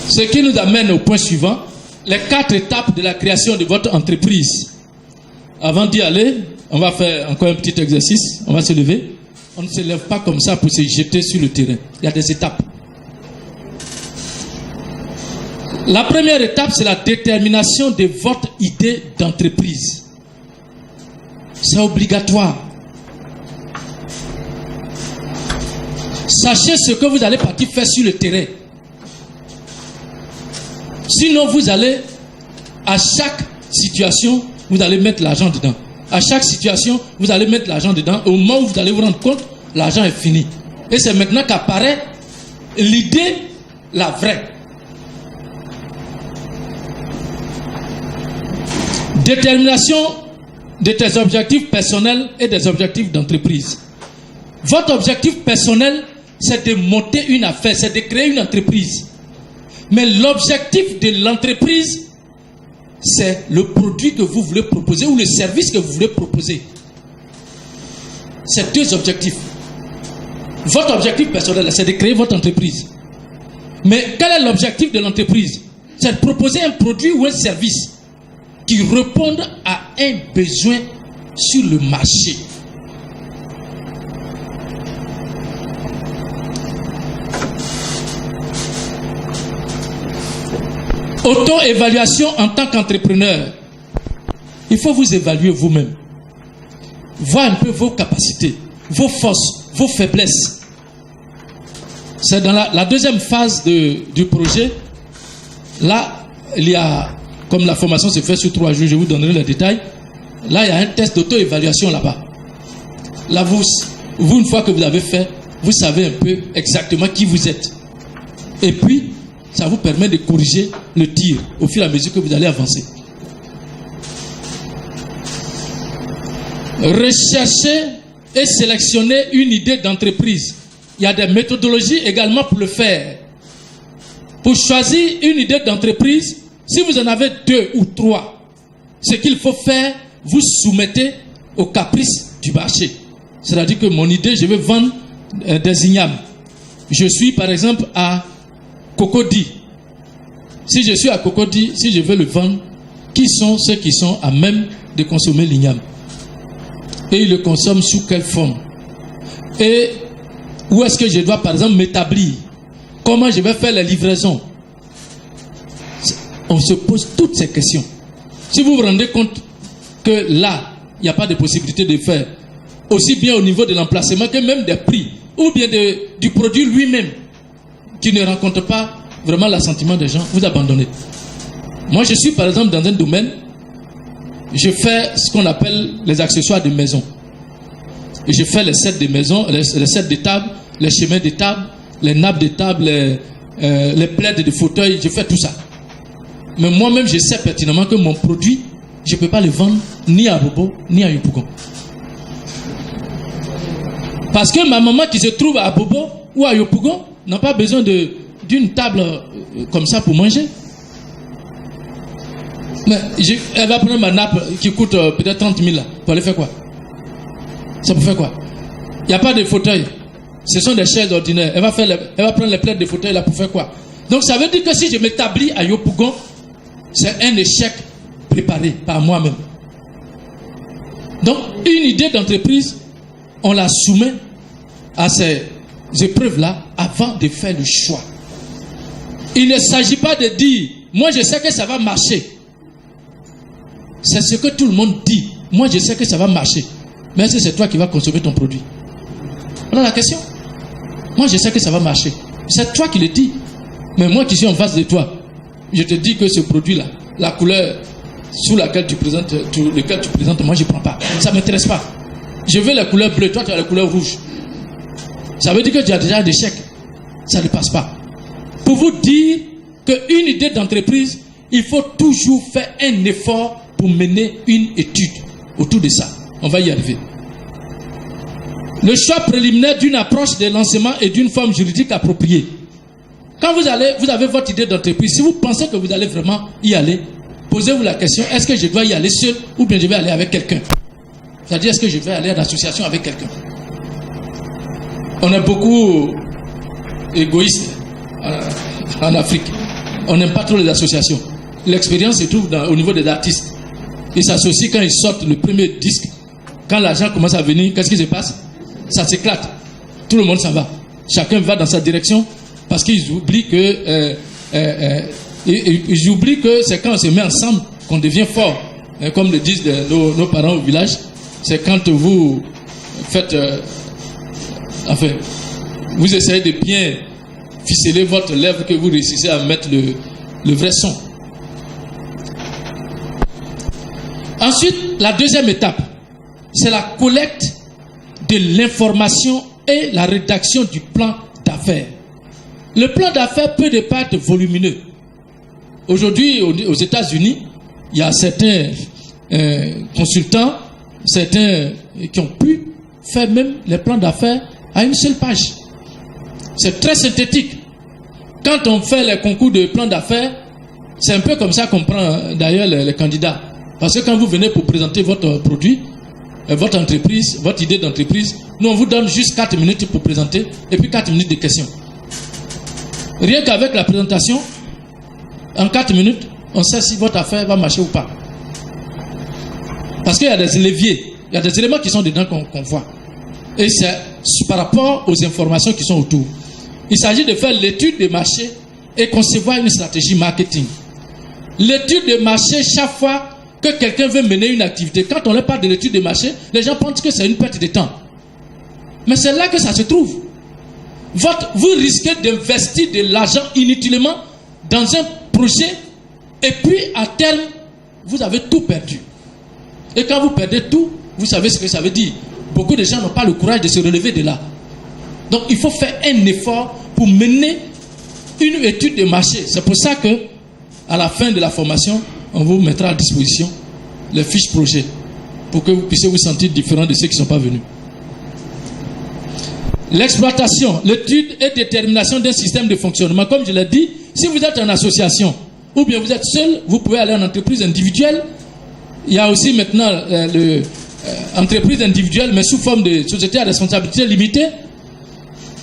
Ce qui nous amène au point suivant, les 4 étapes de la création de votre entreprise. Avant d'y aller, on va faire encore un petit exercice. On va se lever. On ne se lève pas comme ça pour se jeter sur le terrain. Il y a des étapes. La première étape, c'est la détermination de votre idée d'entreprise. C'est obligatoire. Sachez ce que vous allez partir faire sur le terrain. Sinon, vous allez, à chaque situation, vous allez mettre l'argent dedans. À chaque situation, vous allez mettre l'argent dedans. Au moment où vous allez vous rendre compte, l'argent est fini. Et c'est maintenant qu'apparaît l'idée, la vraie. Détermination de tes objectifs personnels et des objectifs d'entreprise. Votre objectif personnel, c'est de monter une affaire, c'est de créer une entreprise. Mais l'objectif de l'entreprise, c'est le produit que vous voulez proposer ou le service que vous voulez proposer. C'est 2 objectifs. Votre objectif personnel, c'est de créer votre entreprise. Mais quel est l'objectif de l'entreprise? C'est de proposer un produit ou un service qui réponde à un besoin sur le marché. Auto-évaluation en tant qu'entrepreneur. Il faut vous évaluer vous-même. Voir un peu vos capacités, vos forces, vos faiblesses. C'est dans la deuxième phase du projet. Là, il y a, comme la formation se fait sur 3 jours, je vous donnerai les détails. Là, il y a un test d'auto-évaluation là-bas. Là, vous, une fois que vous l'avez fait, vous savez un peu exactement qui vous êtes. Et puis, ça vous permet de corriger le tir au fur et à mesure que vous allez avancer. Rechercher et sélectionner une idée d'entreprise. Il y a des méthodologies également pour le faire. Pour choisir une idée d'entreprise, si vous en avez 2 ou 3, ce qu'il faut faire, vous soumettez au caprice du marché. C'est-à-dire que mon idée, je vais vendre des ignames. Je suis par exemple à Cocody. Si je suis à Cocody, si je veux le vendre, qui sont ceux qui sont à même de consommer l'igname? Et ils le consomment sous quelle forme? Et où est-ce que je dois par exemple m'établir? Comment je vais faire la livraison? On se pose toutes ces questions. Si vous vous rendez compte que là, il n'y a pas de possibilité de faire, aussi bien au niveau de l'emplacement que même des prix, ou bien du produit lui-même, qui ne rencontre pas vraiment l'assentiment des gens, vous abandonnez. Moi, je suis par exemple dans un domaine, je fais ce qu'on appelle les accessoires de maison. Et je fais les sets de maison, les sets de table, les chemins de table, les nappes de table, les plaids de fauteuil, je fais tout ça. Mais moi-même, je sais pertinemment que mon produit, je ne peux pas le vendre ni à Bobo, ni à Yopougon. Parce que ma maman qui se trouve à Bobo ou à Yopougon n'a pas besoin d'une table comme ça pour manger. Mais elle va prendre ma nappe qui coûte peut-être 30 000 là, pour aller faire quoi? Ça pour faire quoi? Il n'y a pas de fauteuil. Ce sont des chaises ordinaires. Elle va prendre les plaids de fauteuil là pour faire quoi? Donc ça veut dire que si je m'établis à Yopougon, c'est un échec préparé par moi-même. Donc une idée d'entreprise, on la soumet à ces épreuves-là avant de faire le choix. Il ne s'agit pas de dire, moi je sais que ça va marcher. C'est ce que tout le monde dit. Moi je sais que ça va marcher. Mais est-ce que c'est toi qui vas consommer ton produit? Voilà la question. Moi je sais que ça va marcher. C'est toi qui le dis. Mais moi qui suis en face de toi, je te dis que ce produit-là, la couleur sous laquelle tu présentes, moi je ne prends pas. Ça ne m'intéresse pas. Je veux la couleur bleue, toi tu as la couleur rouge. Ça veut dire que tu as déjà des chèques. Ça ne passe pas. Pour vous dire qu'une idée d'entreprise, il faut toujours faire un effort pour mener une étude autour de ça. On va y arriver. Le choix préliminaire d'une approche de lancement et d'une forme juridique appropriée. Quand vous avez votre idée d'entreprise, si vous pensez que vous allez vraiment y aller, posez-vous la question, est-ce que je dois y aller seul ou bien je vais aller avec quelqu'un? C'est-à-dire, est-ce que je vais aller à l'association avec quelqu'un? On est beaucoup égoïstes en Afrique. On n'aime pas trop les associations. L'expérience se trouve au niveau des artistes. Ils s'associent quand ils sortent le premier disque. Quand l'argent commence à venir, qu'est-ce qui se passe? Ça s'éclate. Tout le monde s'en va. Chacun va dans sa direction parce qu'ils oublient que ils oublient que c'est quand on se met ensemble qu'on devient fort. Comme le disent nos parents au village, c'est quand vous faites... enfin, vous essayez de bien ficeler votre lèvre que vous réussissez à mettre le vrai son. Ensuite, la deuxième étape, c'est la collecte de l'information et la rédaction du plan d'affaires. Le plan d'affaires peut ne pas être volumineux. Aujourd'hui, aux États-Unis, il y a certains consultants, certains qui ont pu faire même les plans d'affaires à une seule page. C'est très synthétique. Quand on fait les concours de plans d'affaires, c'est un peu comme ça qu'on prend d'ailleurs les candidats. Parce que quand vous venez pour présenter votre produit, votre entreprise, votre idée d'entreprise, nous on vous donne juste 4 minutes pour présenter et puis 4 minutes de questions. Rien qu'avec la présentation, en 4 minutes, on sait si votre affaire va marcher ou pas. Parce qu'il y a des leviers, il y a des éléments qui sont dedans qu'on voit. Et c'est par rapport aux informations qui sont autour. Il s'agit de faire l'étude de marché et concevoir une stratégie marketing. L'étude de marché, chaque fois que quelqu'un veut mener une activité, quand on leur parle de l'étude de marché, les gens pensent que c'est une perte de temps. Mais c'est là que ça se trouve. Vous risquez d'investir de l'argent inutilement dans un projet et puis à terme, vous avez tout perdu. Et quand vous perdez tout, vous savez ce que ça veut dire. Beaucoup de gens n'ont pas le courage de se relever de là. Donc il faut faire un effort pour mener une étude de marché. C'est pour ça que à la fin de la formation, on vous mettra à disposition les fiches projets pour que vous puissiez vous sentir différent de ceux qui ne sont pas venus. L'exploitation, l'étude et détermination d'un système de fonctionnement. Comme je l'ai dit, si vous êtes en association ou bien vous êtes seul, vous pouvez aller en entreprise individuelle. Il y a aussi maintenant entreprise individuelle, mais sous forme de société à responsabilité limitée.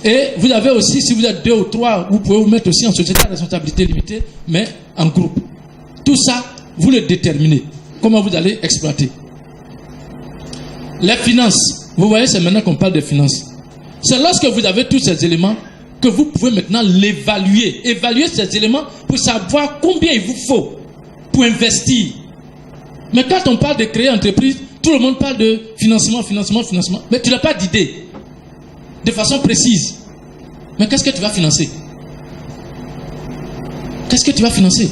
Et vous avez aussi, si vous êtes 2 ou 3, vous pouvez vous mettre aussi en société à responsabilité limitée, mais en groupe. Tout ça, vous le déterminez. Comment vous allez exploiter. Les finances. Vous voyez, c'est maintenant qu'on parle des finances. C'est lorsque vous avez tous ces éléments que vous pouvez maintenant l'évaluer. Évaluer ces éléments pour savoir combien il vous faut pour investir. Mais quand on parle de créer une entreprise, tout le monde parle de financement. Mais tu n'as pas d'idée. De façon précise. Mais qu'est-ce que tu vas financer? Qu'est-ce que tu vas financer?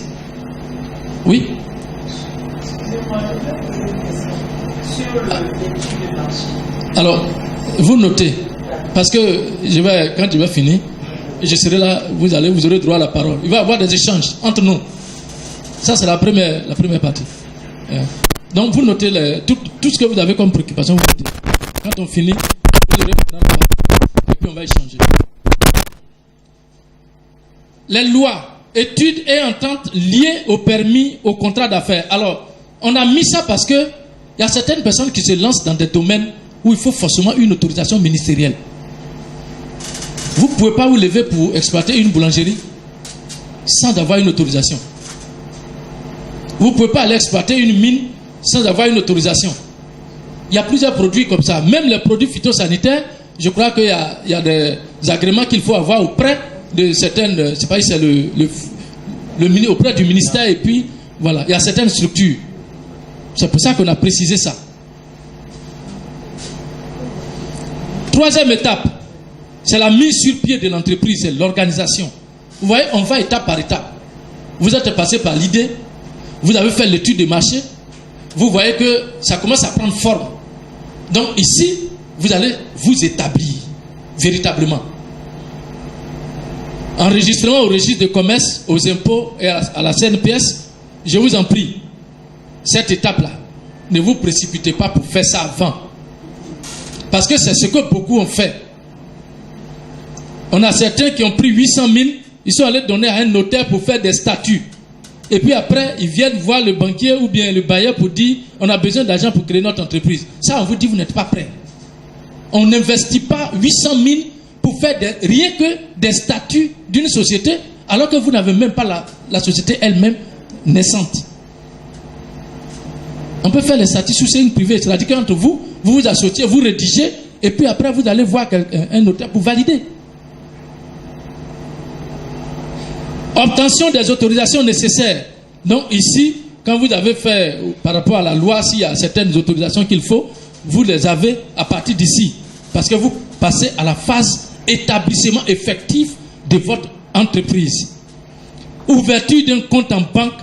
Oui. Sur l'étude de marché. Alors, vous notez. Parce que quand je vais finir, je serai là, vous aurez droit à la parole. Il va y avoir des échanges entre nous. Ça, c'est la première partie. Donc, vous notez tout ce que vous avez comme préoccupation. Vous notez. Quand on finit, vous aurez dans la parole. Et puis, on va échanger. Les lois, études et ententes liées au permis, au contrat d'affaires. Alors, on a mis ça parce que il y a certaines personnes qui se lancent dans des domaines où il faut forcément une autorisation ministérielle. Vous ne pouvez pas vous lever pour exploiter une boulangerie sans avoir une autorisation. Vous ne pouvez pas aller exploiter une mine sans avoir une autorisation. Il y a plusieurs produits comme ça. Même les produits phytosanitaires, je crois qu'il y a des agréments qu'il faut avoir auprès de certaines, je ne sais pas si c'est auprès du ministère, et puis voilà, il y a certaines structures. C'est pour ça qu'on a précisé ça. Troisième étape, c'est la mise sur pied de l'entreprise, c'est l'organisation. Vous voyez, on va étape par étape. Vous êtes passé par l'idée, vous avez fait l'étude de marché, vous voyez que ça commence à prendre forme. Donc ici, vous allez vous établir véritablement. Enregistrement au registre de commerce, aux impôts et à la CNPS, je vous en prie, cette étape-là, ne vous précipitez pas pour faire ça avant. Parce que c'est ce que beaucoup ont fait. On a certains qui ont pris 800 000, ils sont allés donner à un notaire pour faire des statuts. Et puis après, ils viennent voir le banquier ou bien le bailleur pour dire on a besoin d'argent pour créer notre entreprise. Ça, on vous dit vous n'êtes pas prêt. On n'investit pas 800 000 pour faire rien que des statuts d'une société alors que vous n'avez même pas la société elle-même naissante. On peut faire les statuts sous signe privé, c'est-à-dire qu'entre vous, vous vous associez, vous rédigez, et puis après vous allez voir un notaire pour valider. Obtention des autorisations nécessaires. Donc ici, quand vous avez fait, par rapport à la loi, s'il y a certaines autorisations qu'il faut, vous les avez à partir d'ici. Parce que vous passez à la phase établissement effectif de votre entreprise. Ouverture d'un compte en banque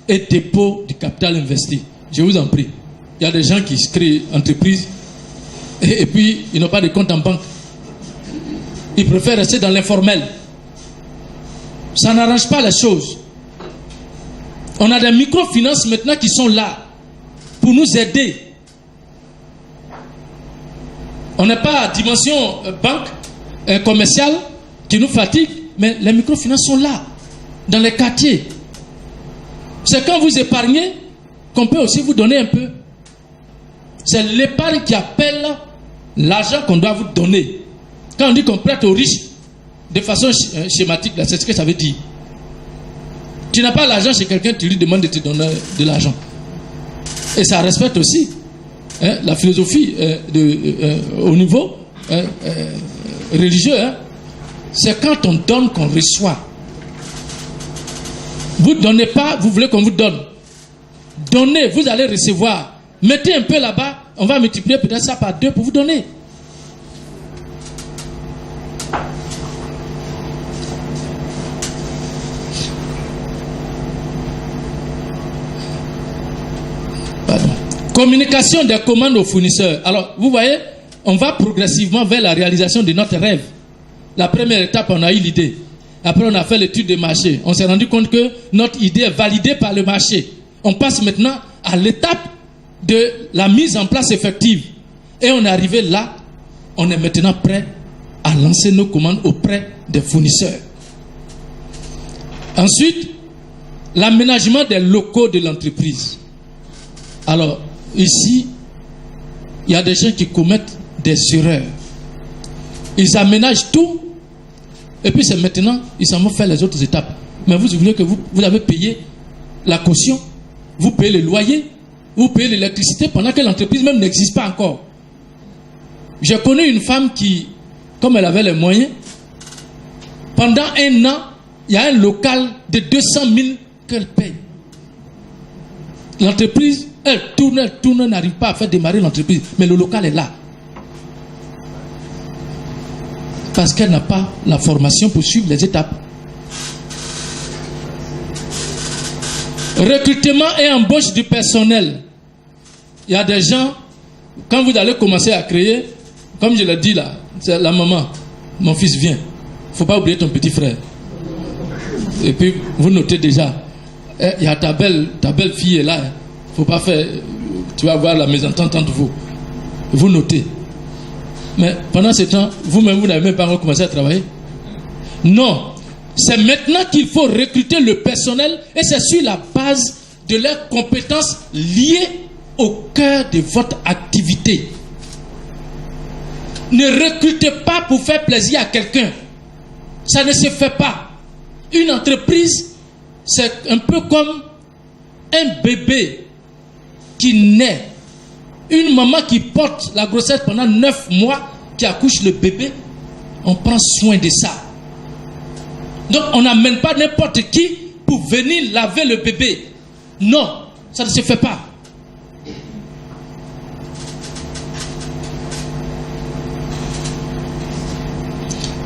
et dépôt du capital investi. Je vous en prie. Il y a des gens qui créent entreprise et puis ils n'ont pas de compte en banque. Ils préfèrent rester dans l'informel. Ça n'arrange pas les choses. On a des microfinances maintenant qui sont là pour nous aider. On n'est pas à dimension banque commerciale qui nous fatigue, mais les microfinances sont là, dans les quartiers. C'est quand vous épargnez qu'on peut aussi vous donner un peu. C'est l'épargne qui appelle l'argent qu'on doit vous donner. Quand on dit qu'on prête aux riches, de façon schématique, c'est ce que ça veut dire. Tu n'as pas l'argent chez quelqu'un, tu lui demandes de te donner de l'argent. Et ça respecte aussi la philosophie au niveau religieux. C'est quand on donne qu'on reçoit. Vous ne donnez pas, vous voulez qu'on vous donne. Donnez, vous allez recevoir. Mettez un peu là-bas, on va multiplier peut-être ça par 2 pour vous donner. Communication des commandes aux fournisseurs. Alors, vous voyez, on va progressivement vers la réalisation de notre rêve. La première étape, on a eu l'idée. Après, on a fait l'étude de marché. On s'est rendu compte que notre idée est validée par le marché. On passe maintenant à l'étape de la mise en place effective. Et on est arrivé là, on est maintenant prêt à lancer nos commandes auprès des fournisseurs. Ensuite, l'aménagement des locaux de l'entreprise. Alors, ici, il y a des gens qui commettent des erreurs. Ils aménagent tout, et puis c'est maintenant, ils s'en vont faire les autres étapes. Mais vous voulez que vous avez payé la caution, vous payez le loyer, vous payez l'électricité pendant que l'entreprise même n'existe pas encore. J'ai connu une femme qui, comme elle avait les moyens, pendant 1 an, il y a un local de 200 000 qu'elle paye. L'entreprise, elle tourne, n'arrive pas à faire démarrer l'entreprise, mais le local est là. Parce qu'elle n'a pas la formation pour suivre les étapes. Recrutement et embauche du personnel. Il y a des gens, quand vous allez commencer à créer, comme je l'ai dit là, c'est la maman, mon fils vient. Il ne faut pas oublier ton petit frère. Et puis, vous notez déjà, il y a ta belle fille est là. Il ne faut pas faire, tu vas voir la mésentente entre vous. Vous notez. Mais pendant ce temps, vous-même, vous n'avez même pas encore commencé à travailler. Non. C'est maintenant qu'il faut recruter le personnel et c'est sur la base de leurs compétences liées au cœur de votre activité. Ne recrutez pas pour faire plaisir à quelqu'un. Ça ne se fait pas. Une entreprise, c'est un peu comme un bébé qui naît. Une maman qui porte la grossesse pendant 9 mois, qui accouche le bébé, on prend soin de ça. Donc on n'amène pas n'importe qui pour venir laver le bébé. Non, ça ne se fait pas.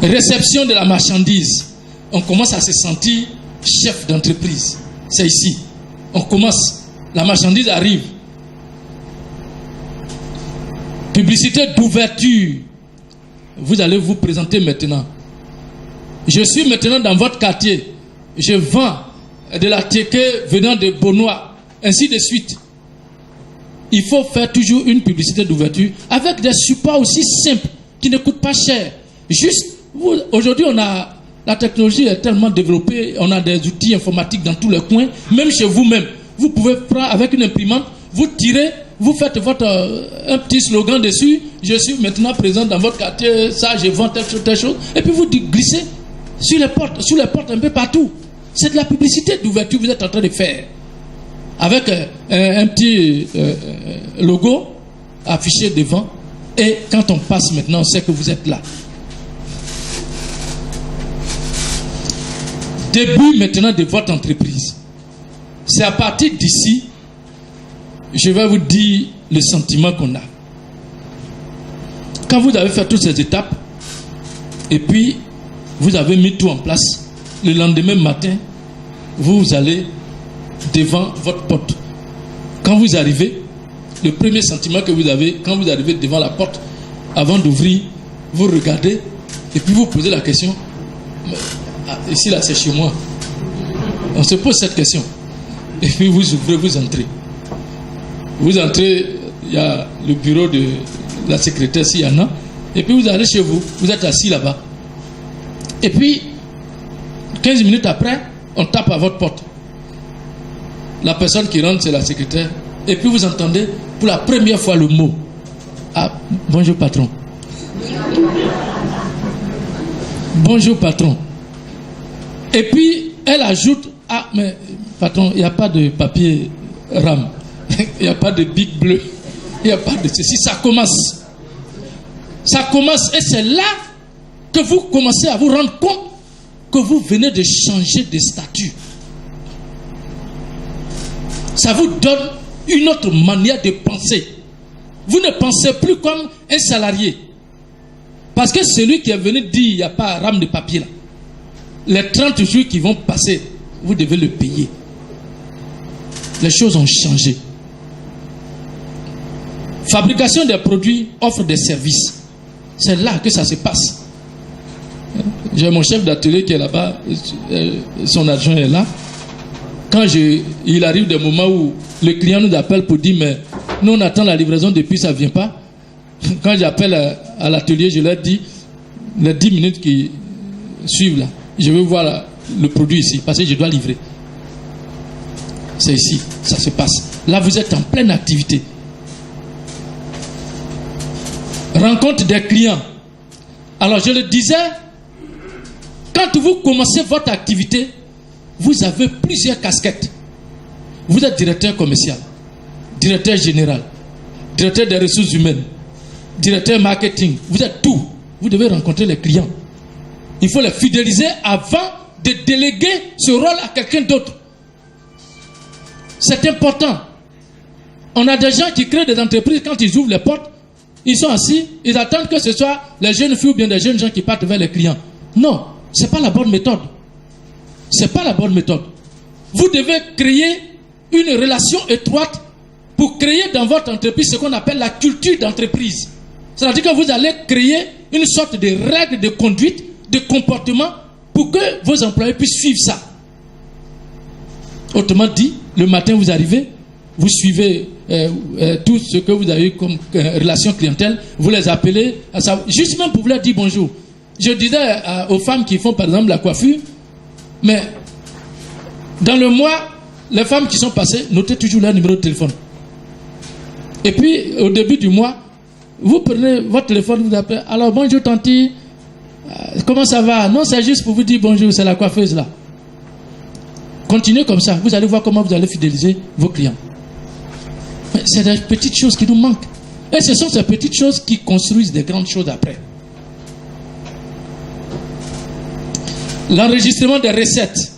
Réception de la marchandise. On commence à se sentir chef d'entreprise. C'est ici. On commence. La marchandise arrive. Publicité d'ouverture. Vous allez vous présenter maintenant. Je suis maintenant dans votre quartier. Je vends de la teke venant de Bonois. Ainsi de suite. Il faut faire toujours une publicité d'ouverture avec des supports aussi simples qui ne coûtent pas cher. Juste, aujourd'hui on a la technologie est tellement développée, on a des outils informatiques dans tous les coins. Même chez vous-même, vous pouvez prendre avec une imprimante, vous tirez, vous faites un petit slogan dessus. Je suis maintenant présent dans votre quartier, ça je vends telle chose, et puis vous glissez. sur les portes un peu partout. C'est de la publicité d'ouverture que vous êtes en train de faire. Avec un petit logo affiché devant. Et quand on passe maintenant, on sait que vous êtes là. Début maintenant de votre entreprise. C'est à partir d'ici, je vais vous dire le sentiment qu'on a. Quand vous avez fait toutes ces étapes, et puis vous avez mis tout en place, le lendemain matin, vous allez devant votre porte. Quand vous arrivez, le premier sentiment que vous avez, quand vous arrivez devant la porte, avant d'ouvrir, vous regardez, et puis vous posez la question, ici là c'est chez moi. On se pose cette question. Et puis vous ouvrez, vous entrez. Vous entrez, il y a le bureau de la secrétaire s'il y en a. Et puis vous allez chez vous, vous êtes assis là-bas. Et puis, 15 minutes après, on tape à votre porte. La personne qui rentre, c'est la secrétaire. Et puis vous entendez pour la première fois le mot. Ah, bonjour patron. Bonjour patron. Et puis, elle ajoute, ah, mais patron, il n'y a pas de papier RAM. Il n'y a pas de bic bleu. Il n'y a pas de ceci. Ça commence. Ça commence. Et c'est là que vous commencez à vous rendre compte que vous venez de changer de statut. Ça vous donne une autre manière de penser. Vous ne pensez plus comme un salarié. Parce que celui qui est venu dire il n'y a pas rame de papier là. Les 30 jours qui vont passer, vous devez le payer. Les choses ont changé. Fabrication des produits, offre des services. C'est là que ça se passe. J'ai mon chef d'atelier qui est là-bas, son adjoint est là. Quand il arrive des moments où le client nous appelle pour dire mais nous on attend la livraison depuis ça ne vient pas. Quand j'appelle à l'atelier, je leur dis les 10 minutes qui suivent là, je veux voir le produit ici parce que je dois livrer. C'est ici, ça se passe. Là vous êtes en pleine activité. Rencontre des clients. Alors je le disais, quand vous commencez votre activité, vous avez plusieurs casquettes. Vous êtes directeur commercial, directeur général, directeur des ressources humaines, directeur marketing. Vous êtes tout. Vous devez rencontrer les clients. Il faut les fidéliser avant de déléguer ce rôle à quelqu'un d'autre. C'est important. On a des gens qui créent des entreprises, quand ils ouvrent les portes, ils sont assis, ils attendent que ce soit les jeunes filles ou bien des jeunes gens qui partent vers les clients. Non, ce n'est pas la bonne méthode. Ce n'est pas la bonne méthode. Vous devez créer une relation étroite pour créer dans votre entreprise ce qu'on appelle la culture d'entreprise. C'est-à-dire que vous allez créer une sorte de règle de conduite, de comportement pour que vos employés puissent suivre ça. Autrement dit, le matin vous arrivez, vous suivez tout ce que vous avez comme relation clientèle, vous les appelez, juste même pour leur dire bonjour. Je disais aux femmes qui font par exemple la coiffure, mais dans le mois, les femmes qui sont passées, notez toujours leur numéro de téléphone. Et puis, au début du mois, vous prenez votre téléphone, vous appelez, alors bonjour tanti, comment ça va? Non, c'est juste pour vous dire bonjour, c'est la coiffeuse là. Continuez comme ça, vous allez voir comment vous allez fidéliser vos clients. C'est des petites choses qui nous manquent. Et ce sont ces petites choses qui construisent des grandes choses après. L'enregistrement des recettes.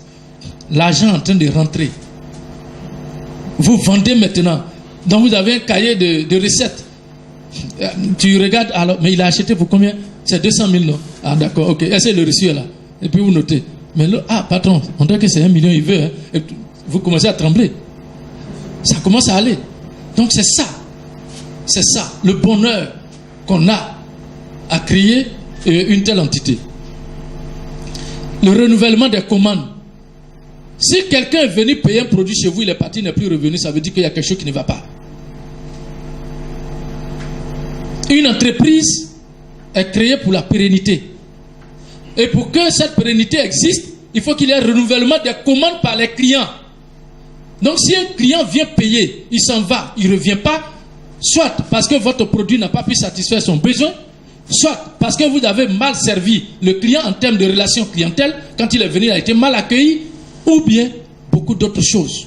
L'argent en train de rentrer. Vous vendez maintenant. Donc vous avez un cahier de recettes. Tu regardes, alors, mais il a acheté pour combien? C'est 200 000, non? Ah d'accord, ok. Et c'est le reçu là. Et puis vous notez. Mais là, ah patron, on dirait que c'est 1 million, il veut. Hein. Et vous commencez à trembler. Ça commence à aller. Donc c'est ça. C'est ça, le bonheur qu'on a à créer une telle entité. Le renouvellement des commandes. Si quelqu'un est venu payer un produit chez vous, il est parti, il n'est plus revenu, ça veut dire qu'il y a quelque chose qui ne va pas. Une entreprise est créée pour la pérennité. Et pour que cette pérennité existe, il faut qu'il y ait un renouvellement des commandes par les clients. Donc si un client vient payer, il s'en va, il ne revient pas, soit parce que votre produit n'a pas pu satisfaire son besoin, Soit parce que vous avez mal servi le client en termes de relation clientèle, quand il est venu, il a été mal accueilli, ou bien beaucoup d'autres choses.